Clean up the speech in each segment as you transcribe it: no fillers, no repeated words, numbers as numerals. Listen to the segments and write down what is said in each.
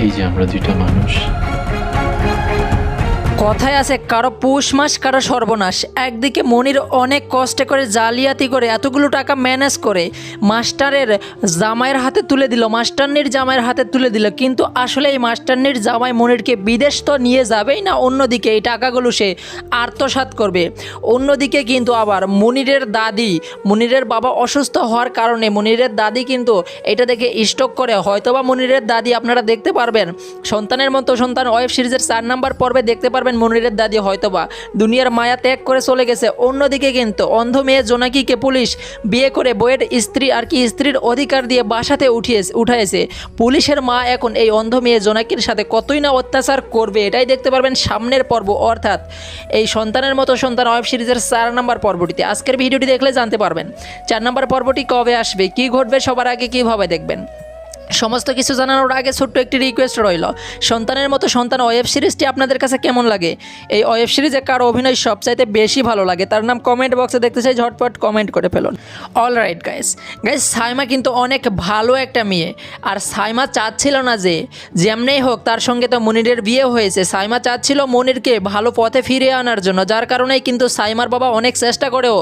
এই যে আমরা দুইটা মানুষ। কথায় আছে কারো পৌষ মাস কারো সর্বনাশ। একদিকে মনির অনেক কষ্টে করে জালিয়াতি করে এতগুলো টাকা ম্যানেজ করে মাস্টারের জামাইয়ের হাতে তুলে দিল, মাস্টারনির জামাইয়ের হাতে তুলে দিল, কিন্তু আসলে এই মাস্টারনির জামাই মনিরকে বিদেশ তো নিয়ে যাবেই না, অন্যদিকে এই টাকাগুলো সে আত্মসাৎ করবে। অন্যদিকে কিন্তু আবার মনিরের দাদি, মনিরের বাবা অসুস্থ হওয়ার কারণে মনিরের দাদি কিন্তু এটা দেখে স্টক করে। হয়তোবা মনিরের দাদি আপনারা দেখতে পারবেন সন্তানের মতো সন্তান ওয়েব সিরিজের 4 নম্বর পর্বে দেখতে পারবেন মনিরের দাদি হয়তোবা দুনিয়ার মায়া ত্যাগ করে চলে গেছে। অন্যদিকে কিন্তু অন্ধ মেয়ে জোনাকিকে পুলিশ বিয়ে করে বইয়ের স্ত্রী আর কি স্ত্রীর অধিকার দিয়ে বাসাতে উঠাইছে। পুলিশের মা এখন এই অন্ধ মেয়ে জোনাকির সাথে কতই না অত্যাচার করবে এটাই দেখতে পারবেন সামনের পর্ব, অর্থাৎ এই সন্তানের মতো সন্তান ওয়েব সিরিজের 4 নম্বর পর্বটিতে। আজকের ভিডিওটি দেখলে জানতে পারবেন 4 নম্বর পর্বটি কবে আসবে, কি ঘটবে, সবার আগে কীভাবে দেখবেন। সমস্ত কিছু জানানোর আগে ছোট্ট একটি রিকোয়েস্ট রইল, সন্তানের মতো সন্তান ওয়েব সিরিজটি আপনাদের কাছে কেমন লাগে, এই ওয়েব সিরিজে কার অভিনয় সবচাইতে বেশি ভালো লাগে তার নাম কমেন্ট বক্সে দেখতে চাই, ঝটপট কমেন্ট করে ফেলুন। অলরাইট গাইস, সাইমা কিন্তু অনেক ভালো একটা মেয়ে, আর সাইমা চাচ্ছিল না যে যেমনেই হোক তার সঙ্গে তো মনিরের বিয়ে হয়েছে, সাইমা চাচ্ছিল মনিরকে ভালো পথে ফিরিয়ে আনার জন্য, যার কারণেই কিন্তু সাইমার বাবা অনেক চেষ্টা করেও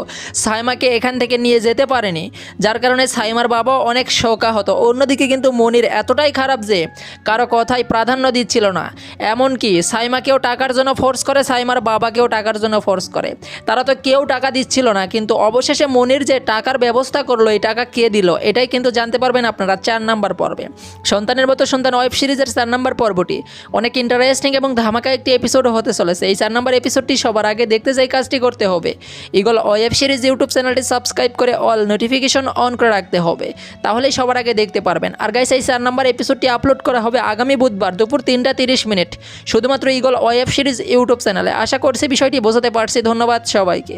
সাইমাকে এখান থেকে নিয়ে যেতে পারেনি, যার কারণে সাইমার বাবা অনেক শোকাহত। অন্যদিকে কিন্তু মনির এতটাই খারাপ যে কারো কথাই প্রাধান্য দিচ্ছিল না, এমনকি সাইমাকেও টাকার জন্য ফোর্স করে, সাইমার বাবাকেও টাকার জন্য ফোর্স করে, তারা তো কেউ টাকা দিচ্ছিল না। কিন্তু অবশেষে মনির যে টাকার ব্যবস্থা করলো, এই টাকা কে দিল এটাই কিন্তু জানতে পারবেন আপনারা 4 নম্বর পর্বে। সন্তানের মতো সন্তান ওয়েব সিরিজের 4 নম্বর পর্বটি অনেক ইন্টারেস্টিং এবং ধামাকা একটি এপিসোড হতে চলেছে। এই 4 নম্বর এপিসোডটি সবার আগে দেখতে চাই কাজটি করতে হবে, ইগল ওয়েব সিরিজ ইউটিউব চ্যানেলটি সাবস্ক্রাইব করে অল নোটিফিকেশন অন করে রাখতে হবে, তাহলেই সবার আগে দেখতে পারবেন। আর গাইস, এই 4 নম্বর এপিসোডটি আপলোড করা হবে আগামী বুধবার দুপুর 3:30 শুধুমাত্র ইগল ওয়েব সিরিজ ইউটিউব চ্যানেলে। আশা করছি বিষয়টি বোঝাতে পারছি। ধন্যবাদ সবাইকে।